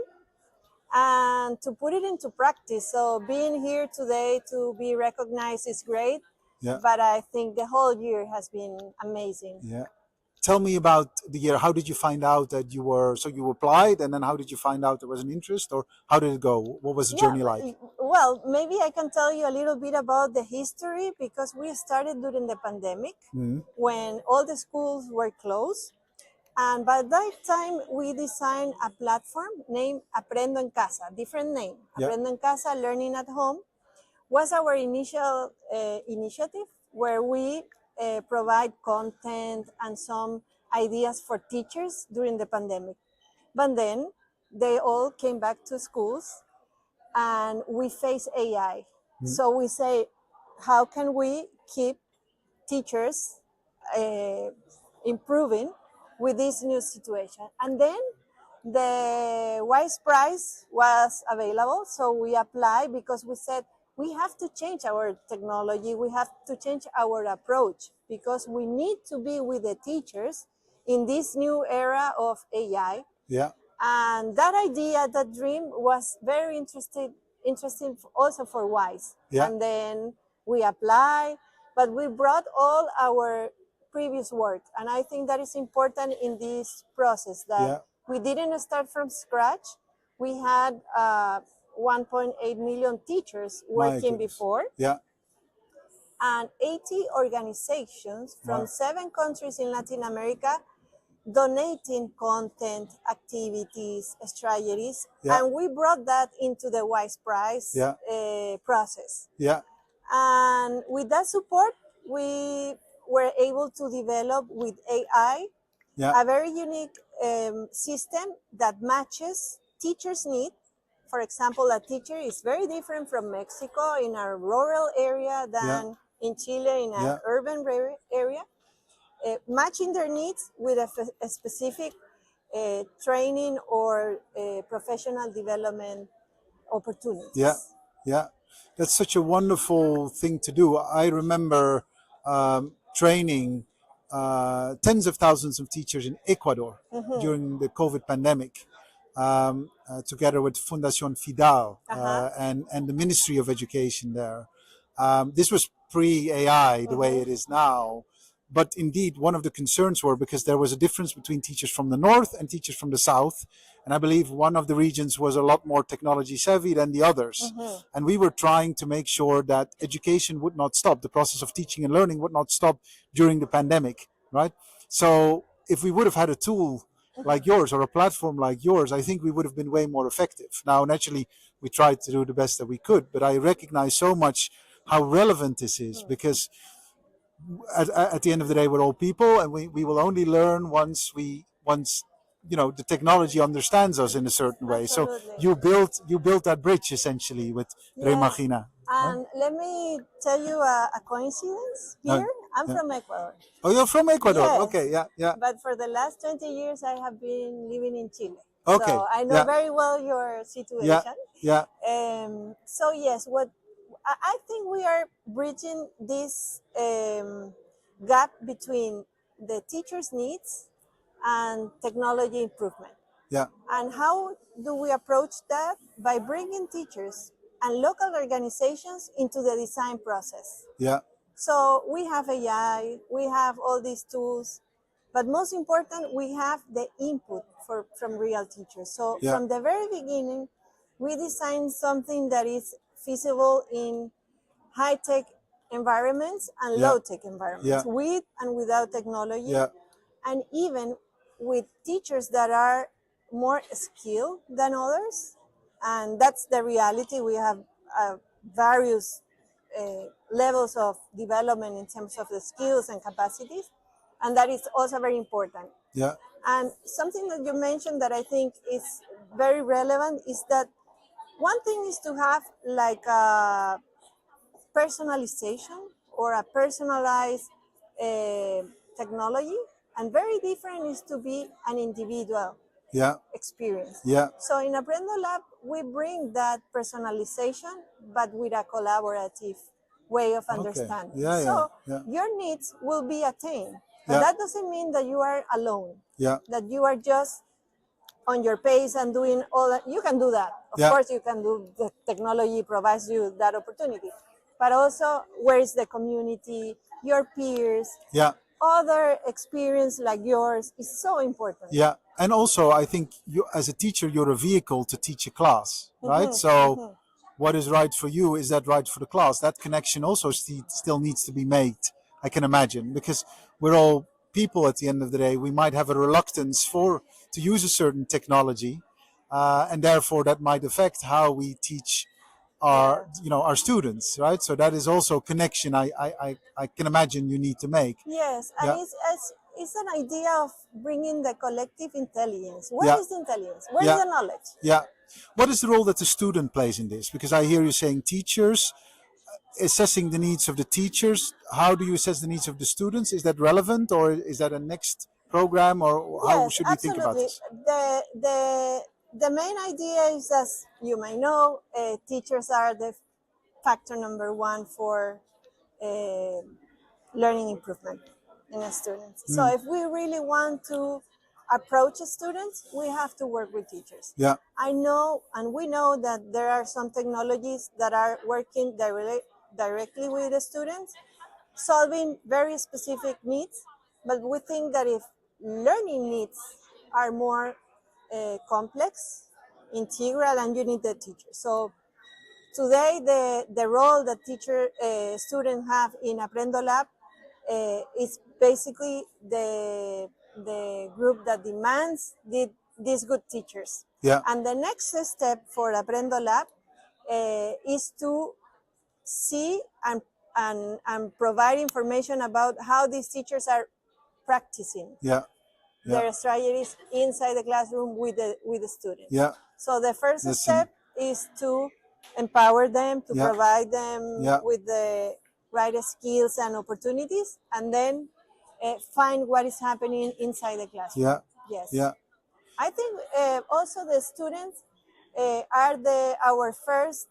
and to put it into practice. So being here today to be recognized is great. Yeah. But I think the whole year has been amazing. Yeah. Tell me about the year. How did you find out that you were, so you applied, and then how did you find out there was an interest, or how did it go? What was the journey like? Well, maybe I can tell you a little bit about the history, because we started during the pandemic when all the schools were closed. And by that time, we designed a platform named Aprendo en Casa, different name. Yeah. Aprendo en Casa, Learning at Home, was our initial initiative where we provide content and some ideas for teachers during the pandemic. But then they all came back to schools and we face AI. So we say, how can we keep teachers improving with this new situation? And then the WISE Prize was available. So we applied because we said, we have to change our technology. We have to change our approach because we need to be with the teachers in this new era of AI. Yeah. And that idea, that dream was very interesting also for WISE. Yeah. And then we applied, but we brought all our previous work. And I think that is important in this process, that we didn't start from scratch. We had 1.8 million teachers working before. Yeah. And 80 organizations from 7 countries in Latin America donating content, activities, strategies. Yeah. And we brought that into the WISE Prize process. Yeah. And with that support, we were able to develop with AI a very unique system that matches teachers' needs. For example, a teacher is very different from Mexico in a rural area than in Chile in an urban area. Matching their needs with a specific training or professional development opportunities. Yeah, yeah. That's such a wonderful thing to do. I remember training tens of thousands of teachers in Ecuador during the COVID pandemic. Together with Fundación Fidal and the Ministry of Education there. This was pre-AI, the way it is now. But indeed, one of the concerns were because there was a difference between teachers from the north and teachers from the south. And I believe one of the regions was a lot more technology savvy than the others. And we were trying to make sure that education would not stop. The process of teaching and learning would not stop during the pandemic, right? So if we would have had a tool like yours or a platform like yours, I think we would have been way more effective. Now, naturally, we tried to do the best that we could, but I recognize so much how relevant this is, because at the end of the day, we're all people, and we will only learn once the technology understands us in a certain way. Absolutely. So you built that bridge essentially with Remagina. And let me tell you a coincidence here. I'm from Ecuador. Oh, you're from Ecuador. Yes. Okay, yeah. But for the last 20 years, I have been living in Chile. Okay. So I know very well your situation. Yeah. So yes, what I think we are bridging this gap between the teacher's needs and technology improvement. Yeah. And how do we approach that? By bringing teachers and local organizations into the design process. Yeah. So we have AI, we have all these tools, but most important, we have the input from real teachers. So from the very beginning, we designed something that is feasible in high-tech environments and low-tech environments, with and without technology, and even with teachers that are more skilled than others. And that's the reality. We have various levels of development in terms of the skills and capacities, and that is also very important. Yeah. And something that you mentioned that I think is very relevant is that one thing is to have like a personalization or a personalized technology, and very different is to be an individual experience. Yeah. So in Aprendo Lab, we bring that personalization, but with a collaborative way of understanding. So your needs will be attained, but that doesn't mean that you are alone, that you are just on your pace and doing all that. You can do that. Of course, you can do, the technology provides you that opportunity. But also, where is the community, your peers, other experience like yours is so important. Yeah. And also, I think you, as a teacher, you're a vehicle to teach a class, right? So what is right for you, is that right for the class? That connection also still needs to be made, I can imagine, because we're all people at the end of the day. We might have a reluctance to use a certain technology, and therefore that might affect how we teach our our students, right? So that is also connection I can imagine you need to make. Yes, and it's an idea of bringing the collective intelligence. Where is the intelligence? Where is the knowledge? Yeah. What is the role that the student plays in this? Because I hear you saying teachers, assessing the needs of the teachers. How do you assess the needs of the students? Is that relevant, or is that a next program, or how should we think about this? The main idea is, as you may know, teachers are the factor number one for learning improvement in a student. So if we really want to approach students, we have to work with teachers. Yeah. I know, and we know that there are some technologies that are working directly with the students, solving very specific needs, but we think that if learning needs are more complex, integral, and you need the teacher. So today, the role that students have in Aprendo Lab is basically the group that demands these good teachers. Yeah. And the next step for Aprendo Lab is to see and provide information about how these teachers are practicing their strategies inside the classroom with the students. Yeah. So the first step is to empower them, to provide them with the right skills and opportunities, and then find what is happening inside the classroom. Yeah. Yes. Yeah. I think also the students are our first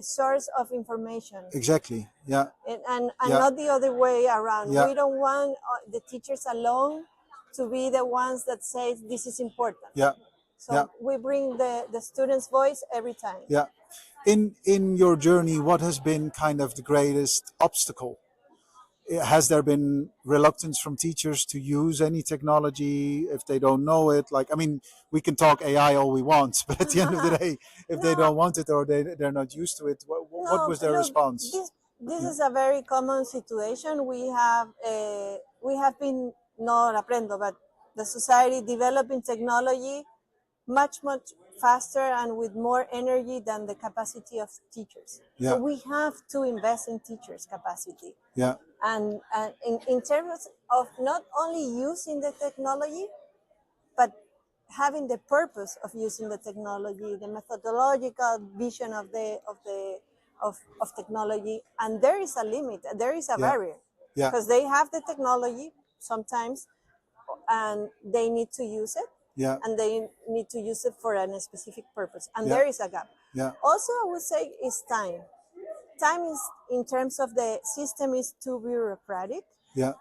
source of information. Exactly. Yeah. And not the other way around. Yeah. We don't want the teachers alone to be the ones that say this is important. Yeah. So we bring the students' voice every time. Yeah. In your journey, what has been kind of the greatest obstacle? Has there been reluctance from teachers to use any technology if they don't know it? Like, I mean, we can talk AI all we want, but at the end of the day, if they don't want it or they're not used to it, what was their response? This is a very common situation. We have been, not Aprendo, but the society developing technology much faster and with more energy than the capacity of teachers. Yeah. So we have to invest in teachers' capacity. Yeah. And in terms of not only using the technology, but having the purpose of using the technology, the methodological vision of the of technology, and there is a limit, there is a barrier, Yeah. because they have the technology sometimes, and they need to use it, Yeah. and they need to use it for a specific purpose, and Yeah. there is a gap. Yeah. Also, I would say is time. Time is, in terms of the system, is too bureaucratic. Yeah.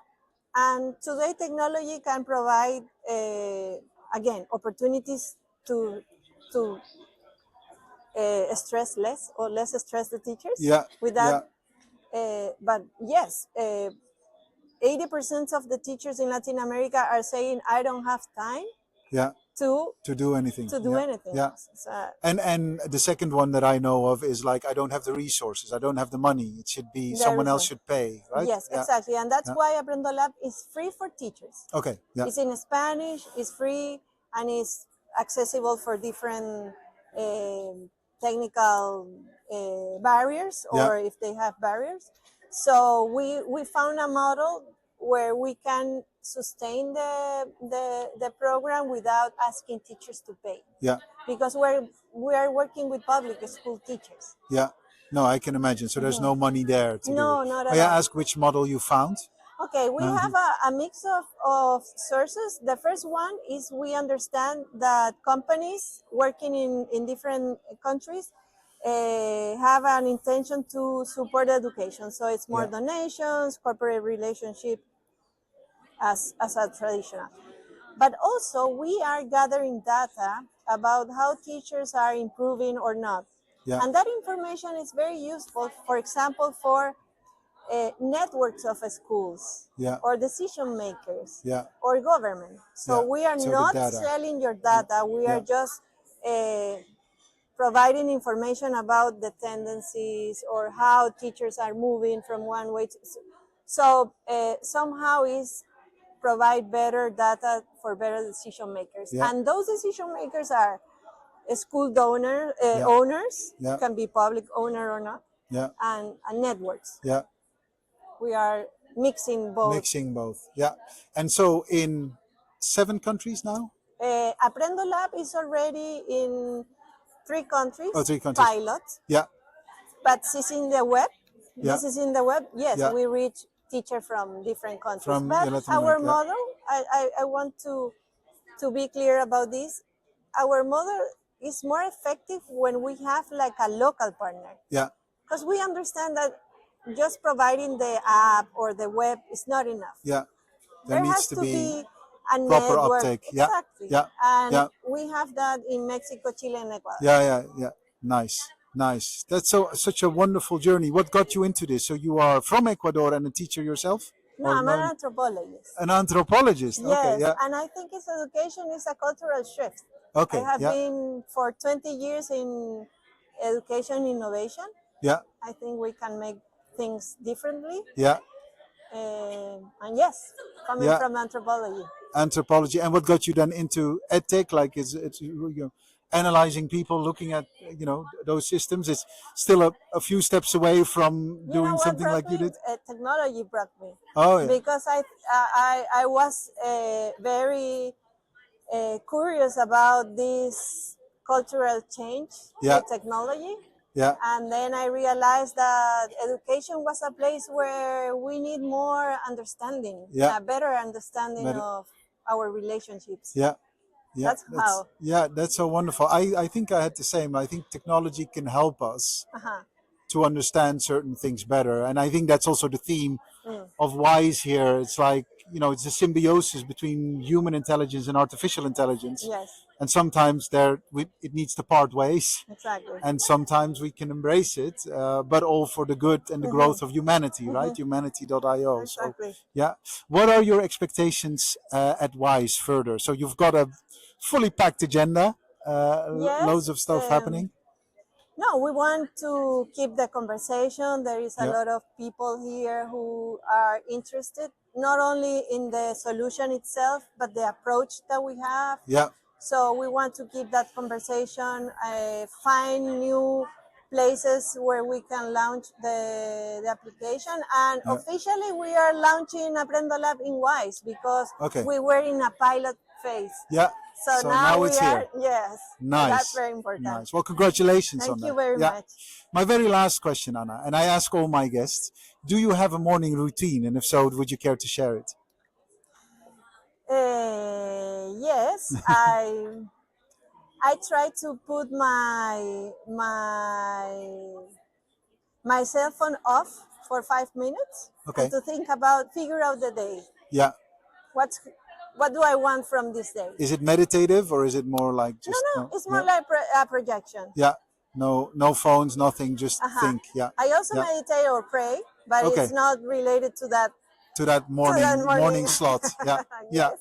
And today, technology can provide, again, opportunities to stress less, or less stress the teachers. Yeah. With that, but yes, 80% of the teachers in Latin America are saying, "I don't have time." Yeah. To do anything. anything Yeah. else. So, And the second one that I know of is like, I don't have the resources, I don't have the money. It should be someone else should pay, right? Yes, Yeah. exactly, and that's why Aprendo Lab is free for teachers. Okay. Yeah. It's in Spanish, it's free, and it's accessible for different technical barriers, or if they have barriers. So we found a model where we can sustain the program without asking teachers to pay. Yeah. Because we are working with public school teachers. Yeah. No, I can imagine. So there's no money there to do No, it. not at May I all. ask which model you found? Okay, we have a mix of sources. The first one is, we understand that companies working in different countries have an intention to support education. So it's more donations, corporate relationship as a traditional. But also, we are gathering data about how teachers are improving or not. Yeah. And that information is very useful, for example, for networks of schools, or decision makers, or government. So we are not selling your data, we are just providing information about the tendencies, or how teachers are moving from one way to... So somehow is provide better data for better decision makers. And those decision makers are school owners, can be public owner or not, and networks. Yeah. We are mixing both. Yeah. And so in 7 countries now? Aprendo Lab is already in 3 countries. Oh, 3 countries. Pilot. Yeah. But this is in the web. Yeah. This is in the web. Yes, we reach teachers from different countries. But our model, I want to be clear about this. Our model is more effective when we have like a local partner. Yeah. Because we understand that just providing the app or the web is not enough. Yeah. There has to be a proper network. uptake. Exactly. Yeah. And we have that in Mexico, Chile, and Ecuador. Yeah. Nice. That's such a wonderful journey. What got you into this? So you are from Ecuador and a teacher yourself? No, I'm an anthropologist. An anthropologist. Yes, okay, yeah. And I think education is a cultural shift. Okay. I have been for 20 years in education innovation. Yeah. I think we can make things differently. Yeah. And yes, coming from anthropology. Anthropology. And what got you then into edtech? Like, it's analyzing people, looking at those systems. It's still a few steps away from doing something like you did. Technology brought me. Oh yeah. Because I was very curious about this cultural change with technology. Yeah. And then I realized that education was a place where we need more understanding, a better understanding of our relationships. Yeah. That's how. Yeah, that's so wonderful. I think I had the same. I think technology can help us to understand certain things better. And I think that's also the theme of WISE here. It's like, it's a symbiosis between human intelligence and artificial intelligence. Yes. And sometimes it needs to part ways. Exactly. And sometimes we can embrace it, but all for the good and the growth of humanity, right? Humanity.io. Exactly. So, yeah. What are your expectations at WISE further? So you've got a fully packed agenda, loads of stuff happening. No, we want to keep the conversation. There is a lot of people here who are interested, not only in the solution itself, but the approach that we have. Yeah. So we want to keep that conversation, find new places where we can launch the application. And officially, we are launching Aprendo Lab in WISE because we were in a pilot phase. Yeah. So now it's we are, here. yes. Nice. That's very important. Nice. Well, congratulations on Thank that. you very much. My very last question, Anna, and I ask all my guests, do you have a morning routine? And if so, would you care to share it? Yes, I try to put my cell phone off for 5 minutes, Okay. and to figure out the day. Yeah. What do I want from this day? Is it meditative or is it more like just No, it's more like a projection. Yeah. No phones, nothing, just think. Yeah. I also meditate or pray, but it's not related to that. To that morning slot. Yeah. Yes. Yeah.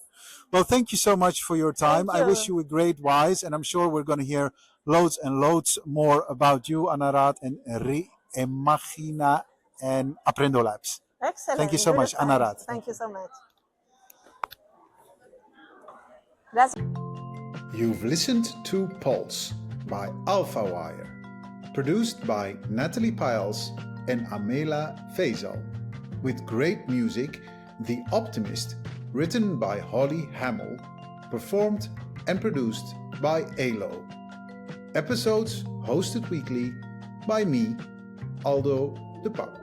Well, thank you so much for your time. Thank you. I wish you a great wise, and I'm sure we're going to hear loads and loads more about you, Anarat, and Reimagina and Aprendo Labs. Excellent. Thank you so much, Anarat. Thank you so much. That's You've listened to Pulse by AlphaWire, produced by Natalie Piles and Amela Faisal, with great music, The Optimist, written by Holly Hamill, performed and produced by Aldo. Episodes hosted weekly by me, Aldo the Pup.